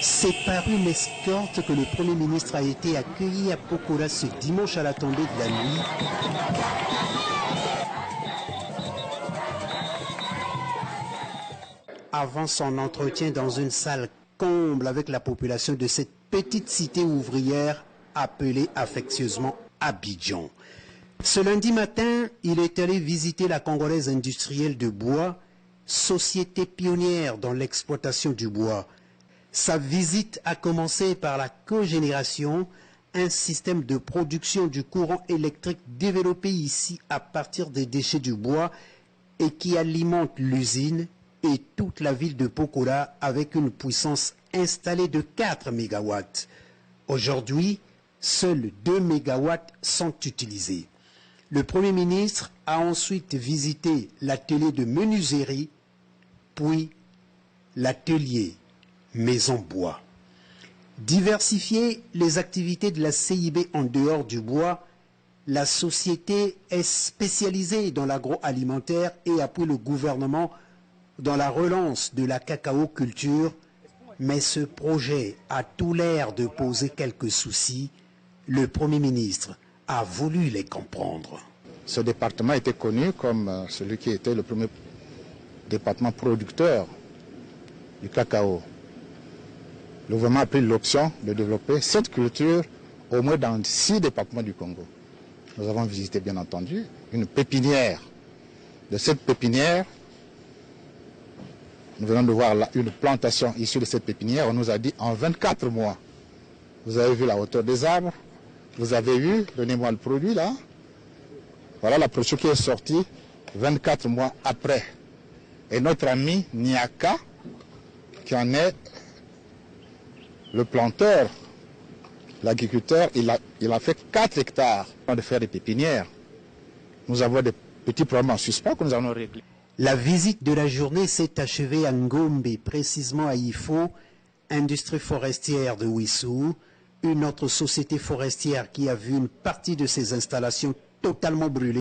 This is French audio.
C'est par une escorte que le Premier ministre a été accueilli à Pokola ce dimanche à la tombée de la nuit. Avant son entretien dans une salle comble avec la population de cette petite cité ouvrière appelée affectueusement Abidjan. Ce lundi matin, il est allé visiter la Congolaise industrielle de bois, société pionnière dans l'exploitation du bois. Sa visite a commencé par la cogénération, un système de production du courant électrique développé ici à partir des déchets du bois et qui alimente l'usine et toute la ville de Pokola avec une puissance installée de 4 MW. Aujourd'hui, seuls 2 MW sont utilisés. Le Premier ministre a ensuite visité l'atelier de menuiserie, puis l'atelier Maison Bois. Diversifier les activités de la CIB en dehors du bois, la société est spécialisée dans l'agroalimentaire et appuie le gouvernement dans la relance de la cacao-culture, mais ce projet a tout l'air de poser quelques soucis. Le Premier ministre a voulu les comprendre. Ce département était connu comme celui qui était le premier département producteur du cacao. Le gouvernement a pris l'option de développer cette culture au moins dans 6 départements du Congo. Nous avons visité bien entendu une pépinière. De cette pépinière, nous venons de voir là une plantation issue de cette pépinière. On nous a dit en 24 mois. Vous avez vu la hauteur des arbres. Vous avez vu, donnez-moi le produit là. Voilà la production qui est sortie 24 mois après. Et notre ami Niaka, qui en est le planteur, l'agriculteur, il a fait 4 hectares de faire des pépinières. Nous avons des petits problèmes en suspens que nous allons régler. La visite de la journée s'est achevée à Ngombe, précisément à Ifo, industrie forestière de Wissou, une autre société forestière qui a vu une partie de ses installations totalement brûlées.